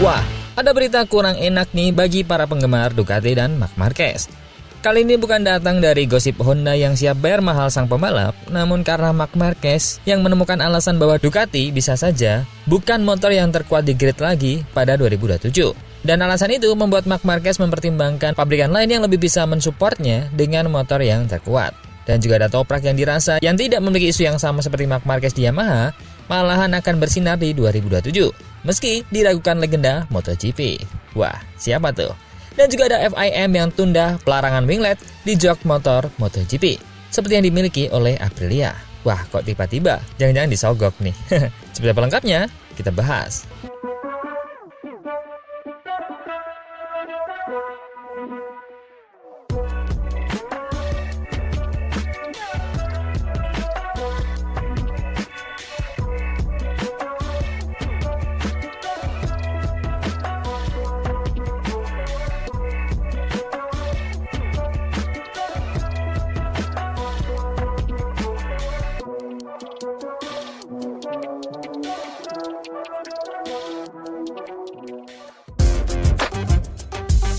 Wah, ada berita kurang enak nih bagi para penggemar Ducati dan Marc Marquez. Kali ini bukan datang dari gosip Honda yang siap bayar mahal sang pembalap, namun karena Marc Marquez yang menemukan alasan bahwa Ducati bisa saja bukan motor yang terkuat di grid lagi pada 2027. Dan alasan itu membuat Marc Marquez mempertimbangkan pabrikan lain yang lebih bisa mensupportnya dengan motor yang terkuat. Dan juga ada Toprak yang dirasa yang tidak memiliki isu yang sama seperti Marc Marquez di Yamaha, malahan akan bersinar di 2027, meski diragukan legenda MotoGP. Wah, siapa tuh? Dan juga ada FIM yang tunda pelarangan winglet di jok motor MotoGP, seperti yang dimiliki oleh Aprilia. Wah, kok tiba-tiba? Jangan-jangan disogok nih. Seperti apa lengkapnya? Kita bahas.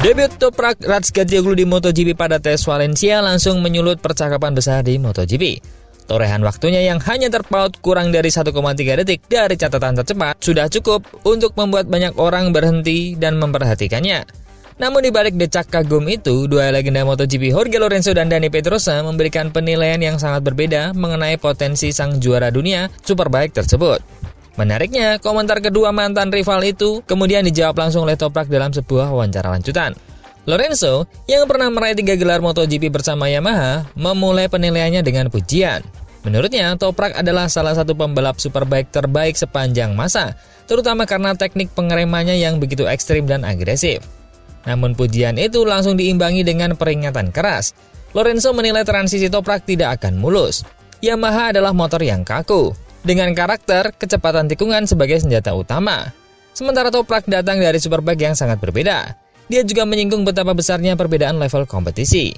Debut Toprak Razgatlioglu di MotoGP pada tes Valencia langsung menyulut percakapan besar di MotoGP. Torehan waktunya yang hanya terpaut kurang dari 1,3 detik dari catatan tercepat sudah cukup untuk membuat banyak orang berhenti dan memperhatikannya. Namun di balik decak kagum itu, dua legenda MotoGP Jorge Lorenzo dan Dani Pedrosa memberikan penilaian yang sangat berbeda mengenai potensi sang juara dunia Superbike tersebut. Menariknya, komentar kedua mantan rival itu kemudian dijawab langsung oleh Toprak dalam sebuah wawancara lanjutan. Lorenzo, yang pernah meraih 3 gelar MotoGP bersama Yamaha, memulai penilaiannya dengan pujian. Menurutnya, Toprak adalah salah satu pembalap Superbike terbaik sepanjang masa, terutama karena teknik pengeremannya yang begitu ekstrim dan agresif. Namun pujian itu langsung diimbangi dengan peringatan keras. Lorenzo menilai transisi Toprak tidak akan mulus. Yamaha adalah motor yang kaku, dengan karakter kecepatan tikungan sebagai senjata utama. Sementara Toprak datang dari Superbike yang sangat berbeda. Dia juga menyinggung betapa besarnya perbedaan level kompetisi.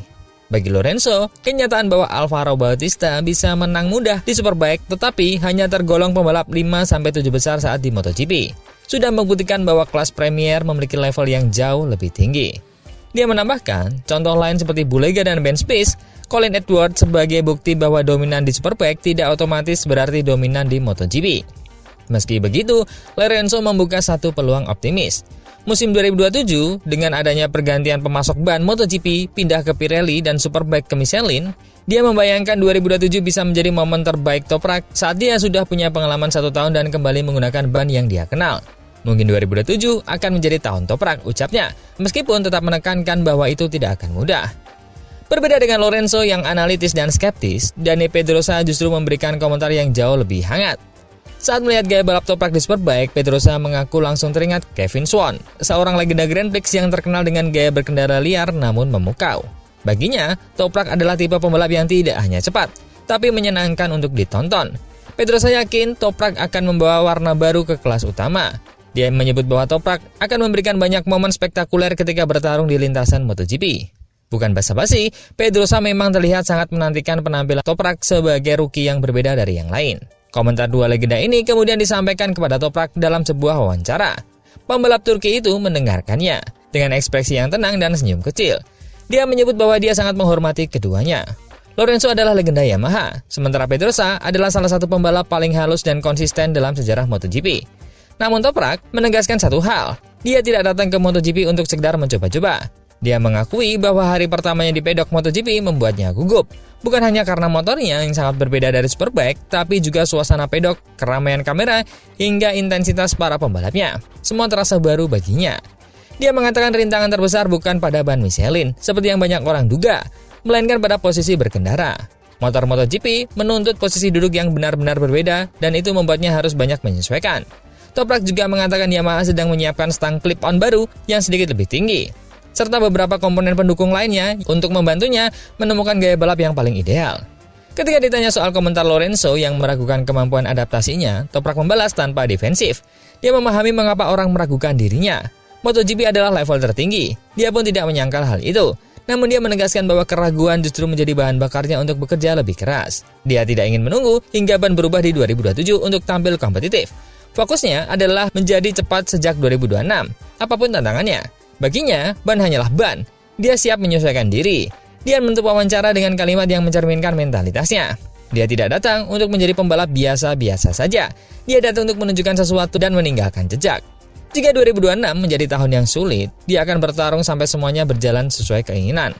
Bagi Lorenzo, kenyataan bahwa Alvaro Bautista bisa menang mudah di Superbike tetapi hanya tergolong pembalap 5-7 besar saat di MotoGP, sudah membuktikan bahwa kelas Premier memiliki level yang jauh lebih tinggi. Dia menambahkan, contoh lain seperti Bulega dan Ben Spies, Colin Edwards sebagai bukti bahwa dominan di Superbike tidak otomatis berarti dominan di MotoGP. Meski begitu, Lorenzo membuka satu peluang optimis. Musim 2027, dengan adanya pergantian pemasok ban MotoGP pindah ke Pirelli dan Superbike ke Michelin, dia membayangkan 2027 bisa menjadi momen terbaik Toprak saat dia sudah punya pengalaman 1 tahun dan kembali menggunakan ban yang dia kenal. Mungkin 2027 akan menjadi tahun Toprak, ucapnya, meskipun tetap menekankan bahwa itu tidak akan mudah. Berbeda dengan Lorenzo yang analitis dan skeptis, Dani Pedrosa justru memberikan komentar yang jauh lebih hangat. Saat melihat gaya balap Toprak di Superbike, Pedrosa mengaku langsung teringat Kevin Swan, seorang legenda Grand Prix yang terkenal dengan gaya berkendara liar namun memukau. Baginya, Toprak adalah tipe pembalap yang tidak hanya cepat, tapi menyenangkan untuk ditonton. Pedrosa yakin Toprak akan membawa warna baru ke kelas utama. Dia menyebut bahwa Toprak akan memberikan banyak momen spektakuler ketika bertarung di lintasan MotoGP. Bukan basa-basi, Pedrosa memang terlihat sangat menantikan penampilan Toprak sebagai rookie yang berbeda dari yang lain. Komentar dua legenda ini kemudian disampaikan kepada Toprak dalam sebuah wawancara. Pembalap Turki itu mendengarkannya dengan ekspresi yang tenang dan senyum kecil. Dia menyebut bahwa dia sangat menghormati keduanya. Lorenzo adalah legenda Yamaha, sementara Pedrosa adalah salah satu pembalap paling halus dan konsisten dalam sejarah MotoGP. Namun Toprak menegaskan satu hal, dia tidak datang ke MotoGP untuk sekedar mencoba-coba. Dia mengakui bahwa hari pertamanya di pedok MotoGP membuatnya gugup. Bukan hanya karena motornya yang sangat berbeda dari Superbike, tapi juga suasana pedok, keramaian kamera, hingga intensitas para pembalapnya. Semua terasa baru baginya. Dia mengatakan rintangan terbesar bukan pada ban Michelin, seperti yang banyak orang duga, melainkan pada posisi berkendara. Motor MotoGP menuntut posisi duduk yang benar-benar berbeda, dan itu membuatnya harus banyak menyesuaikan. Toprak juga mengatakan Yamaha sedang menyiapkan stang clip-on baru yang sedikit lebih tinggi, serta beberapa komponen pendukung lainnya untuk membantunya menemukan gaya balap yang paling ideal. Ketika ditanya soal komentar Lorenzo yang meragukan kemampuan adaptasinya, Toprak membalas tanpa defensif. Dia memahami mengapa orang meragukan dirinya. MotoGP adalah level tertinggi. Dia pun tidak menyangkal hal itu. Namun dia menegaskan bahwa keraguan justru menjadi bahan bakarnya untuk bekerja lebih keras. Dia tidak ingin menunggu hingga ban berubah di 2027 untuk tampil kompetitif. Fokusnya adalah menjadi cepat sejak 2026, apapun tantangannya. Baginya, ban hanyalah ban. Dia siap menyesuaikan diri. Dia menutup wawancara dengan kalimat yang mencerminkan mentalitasnya. Dia tidak datang untuk menjadi pembalap biasa-biasa saja. Dia datang untuk menunjukkan sesuatu dan meninggalkan jejak. Jika 2026 menjadi tahun yang sulit, dia akan bertarung sampai semuanya berjalan sesuai keinginan.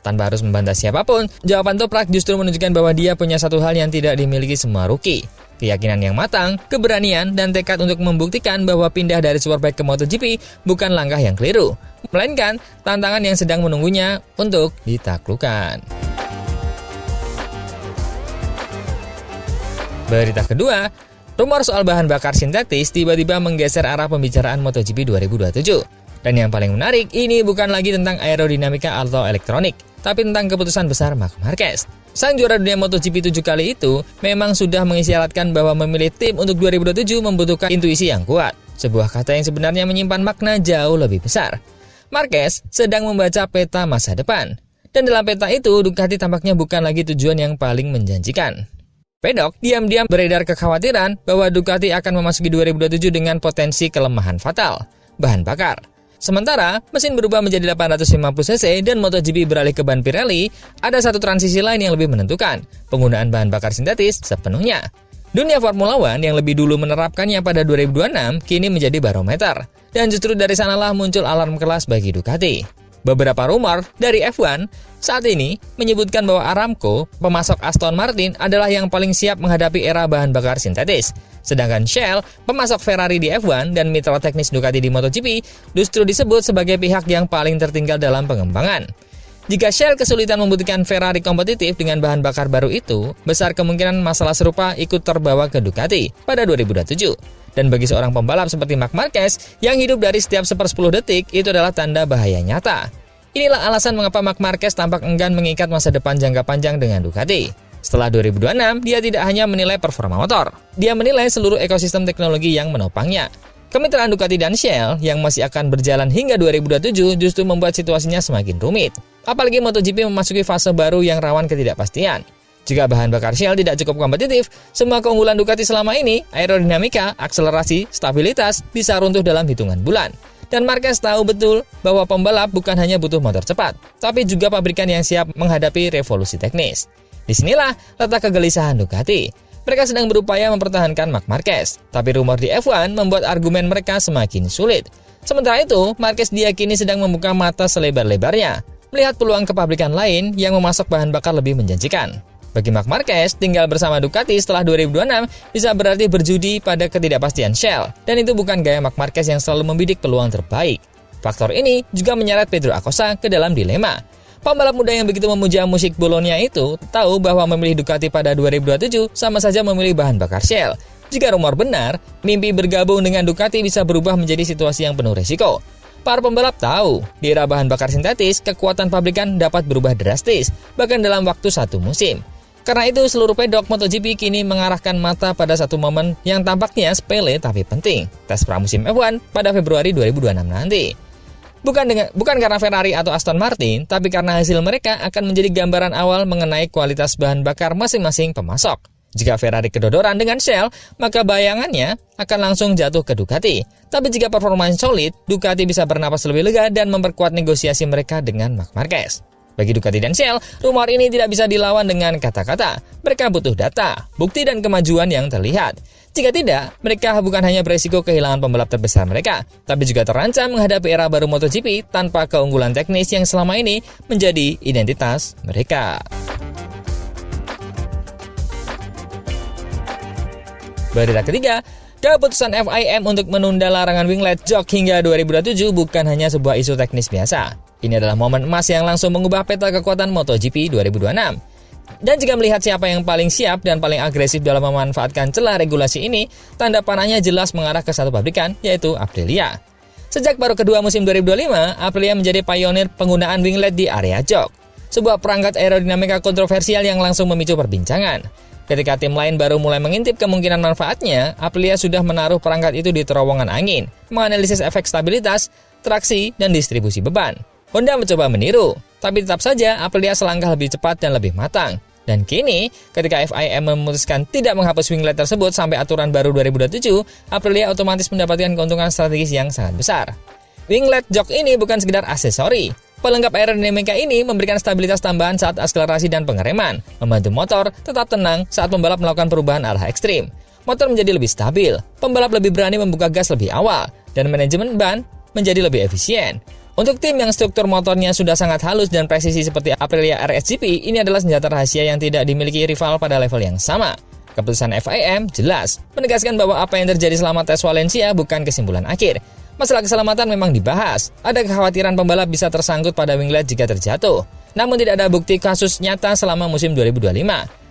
Tanpa harus membantah siapapun, jawaban Toprak justru menunjukkan bahwa dia punya satu hal yang tidak dimiliki semua rookie. Keyakinan yang matang, keberanian, dan tekad untuk membuktikan bahwa pindah dari Superbike ke MotoGP bukan langkah yang keliru, melainkan tantangan yang sedang menunggunya untuk ditaklukkan. Berita kedua, rumor soal bahan bakar sintetis tiba-tiba menggeser arah pembicaraan MotoGP 2027. Dan yang paling menarik, ini bukan lagi tentang aerodinamika atau elektronik, tapi tentang keputusan besar Marc Marquez. Sang juara dunia MotoGP 7 kali itu memang sudah mengisyaratkan bahwa memilih tim untuk 2027 membutuhkan intuisi yang kuat. Sebuah kata yang sebenarnya menyimpan makna jauh lebih besar. Marquez sedang membaca peta masa depan. Dan dalam peta itu, Ducati tampaknya bukan lagi tujuan yang paling menjanjikan. Pedok diam-diam beredar kekhawatiran bahwa Ducati akan memasuki 2027 dengan potensi kelemahan fatal, bahan bakar. Sementara, mesin berubah menjadi 850cc dan MotoGP beralih ke ban Pirelli, ada satu transisi lain yang lebih menentukan, penggunaan bahan bakar sintetis sepenuhnya. Dunia Formula One yang lebih dulu menerapkannya pada 2026 kini menjadi barometer, dan justru dari sanalah muncul alarm kelas bagi Ducati. Beberapa rumor dari F1 saat ini menyebutkan bahwa Aramco, pemasok Aston Martin, adalah yang paling siap menghadapi era bahan bakar sintetis. Sedangkan Shell, pemasok Ferrari di F1 dan mitra teknis Ducati di MotoGP, justru disebut sebagai pihak yang paling tertinggal dalam pengembangan. Jika Shell kesulitan membuktikan Ferrari kompetitif dengan bahan bakar baru itu, besar kemungkinan masalah serupa ikut terbawa ke Ducati pada 2027. Dan bagi seorang pembalap seperti Marc Marquez yang hidup dari setiap 1/10 detik, itu adalah tanda bahaya nyata. Inilah alasan mengapa Marc Marquez tampak enggan mengikat masa depan jangka panjang dengan Ducati. Setelah 2026, dia tidak hanya menilai performa motor, dia menilai seluruh ekosistem teknologi yang menopangnya. Kemitraan Ducati dan Shell yang masih akan berjalan hingga 2027 justru membuat situasinya semakin rumit. Apalagi MotoGP memasuki fase baru yang rawan ketidakpastian. Jika bahan bakar Shell tidak cukup kompetitif, semua keunggulan Ducati selama ini, aerodinamika, akselerasi, stabilitas, bisa runtuh dalam hitungan bulan. Dan Marquez tahu betul bahwa pembalap bukan hanya butuh motor cepat, tapi juga pabrikan yang siap menghadapi revolusi teknis. Disinilah letak kegelisahan Ducati. Mereka sedang berupaya mempertahankan Marc Marquez, tapi rumor di F1 membuat argumen mereka semakin sulit. Sementara itu, Marquez diyakini sedang membuka mata selebar-lebarnya, melihat peluang kepabrikan lain yang memasok bahan bakar lebih menjanjikan. Bagi Marc Marquez, tinggal bersama Ducati setelah 2026 bisa berarti berjudi pada ketidakpastian Shell, dan itu bukan gaya Marc Marquez yang selalu membidik peluang terbaik. Faktor ini juga menyeret Pedro Acosta ke dalam dilema. Pembalap muda yang begitu memuja musik Bologna itu tahu bahwa memilih Ducati pada 2027 sama saja memilih bahan bakar Shell. Jika rumor benar, mimpi bergabung dengan Ducati bisa berubah menjadi situasi yang penuh risiko. Para pembalap tahu, di era bahan bakar sintetis, kekuatan pabrikan dapat berubah drastis, bahkan dalam waktu satu musim. Karena itu, seluruh pedok MotoGP kini mengarahkan mata pada satu momen yang tampaknya sepele tapi penting, tes pramusim F1 pada Februari 2026 nanti. Bukan karena Ferrari atau Aston Martin, tapi karena hasil mereka akan menjadi gambaran awal mengenai kualitas bahan bakar masing-masing pemasok. Jika Ferrari kedodoran dengan Shell, maka bayangannya akan langsung jatuh ke Ducati. Tapi jika performanya solid, Ducati bisa bernapas lebih lega dan memperkuat negosiasi mereka dengan Marc Marquez. Bagi Ducati dan Shell, rumor ini tidak bisa dilawan dengan kata-kata. Mereka butuh data, bukti dan kemajuan yang terlihat. Jika tidak, mereka bukan hanya beresiko kehilangan pembalap terbesar mereka, tapi juga terancam menghadapi era baru MotoGP tanpa keunggulan teknis yang selama ini menjadi identitas mereka. Berita ketiga, keputusan FIM untuk menunda larangan winglet jok hingga 2027 bukan hanya sebuah isu teknis biasa. Ini adalah momen emas yang langsung mengubah peta kekuatan MotoGP 2026. Dan jika melihat siapa yang paling siap dan paling agresif dalam memanfaatkan celah regulasi ini, tanda panahnya jelas mengarah ke satu pabrikan, yaitu Aprilia. Sejak baru kedua musim 2025, Aprilia menjadi pionir penggunaan winglet di area jok. Sebuah perangkat aerodinamika kontroversial yang langsung memicu perbincangan. Ketika tim lain baru mulai mengintip kemungkinan manfaatnya, Aprilia sudah menaruh perangkat itu di terowongan angin, menganalisis efek stabilitas, traksi, dan distribusi beban. Honda mencoba meniru, tapi tetap saja Aprilia selangkah lebih cepat dan lebih matang. Dan kini, ketika FIM memutuskan tidak menghapus winglet tersebut sampai aturan baru 2027, Aprilia otomatis mendapatkan keuntungan strategis yang sangat besar. Winglet jok ini bukan sekedar aksesori. Pelengkap aerodinamika ini memberikan stabilitas tambahan saat akselerasi dan pengereman, membantu motor tetap tenang saat pembalap melakukan perubahan arah ekstrim. Motor menjadi lebih stabil, pembalap lebih berani membuka gas lebih awal, dan manajemen ban menjadi lebih efisien. Untuk tim yang struktur motornya sudah sangat halus dan presisi seperti Aprilia RSGP, ini adalah senjata rahasia yang tidak dimiliki rival pada level yang sama. Keputusan FIM jelas, menegaskan bahwa apa yang terjadi selama tes Valencia bukan kesimpulan akhir. Masalah keselamatan memang dibahas, ada kekhawatiran pembalap bisa tersangkut pada winglet jika terjatuh. Namun tidak ada bukti kasus nyata selama musim 2025.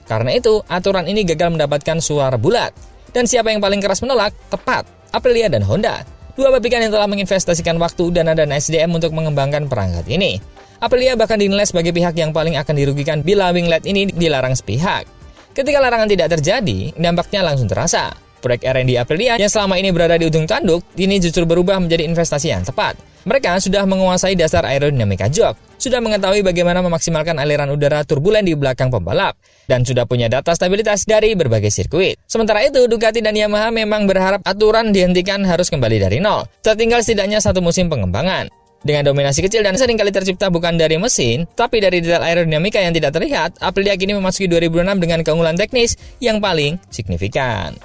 Karena itu, aturan ini gagal mendapatkan suara bulat. Dan siapa yang paling keras menolak? Tepat, Aprilia dan Honda. Dua pabrikan yang telah menginvestasikan waktu, dana dan SDM untuk mengembangkan perangkat ini. Aprilia bahkan dinilai sebagai pihak yang paling akan dirugikan bila winglet ini dilarang sepihak. Ketika larangan tidak terjadi, dampaknya langsung terasa. Proyek R&D Aprilia yang selama ini berada di ujung tanduk, ini justru berubah menjadi investasi yang tepat. Mereka sudah menguasai dasar aerodinamika jok, sudah mengetahui bagaimana memaksimalkan aliran udara turbulen di belakang pembalap, dan sudah punya data stabilitas dari berbagai sirkuit. Sementara itu, Ducati dan Yamaha memang berharap aturan dihentikan harus kembali dari nol. Tertinggal setidaknya 1 musim pengembangan. Dengan dominasi kecil dan seringkali tercipta bukan dari mesin, tapi dari detail aerodinamika yang tidak terlihat, Aprilia kini memasuki 2006 dengan keunggulan teknis yang paling signifikan.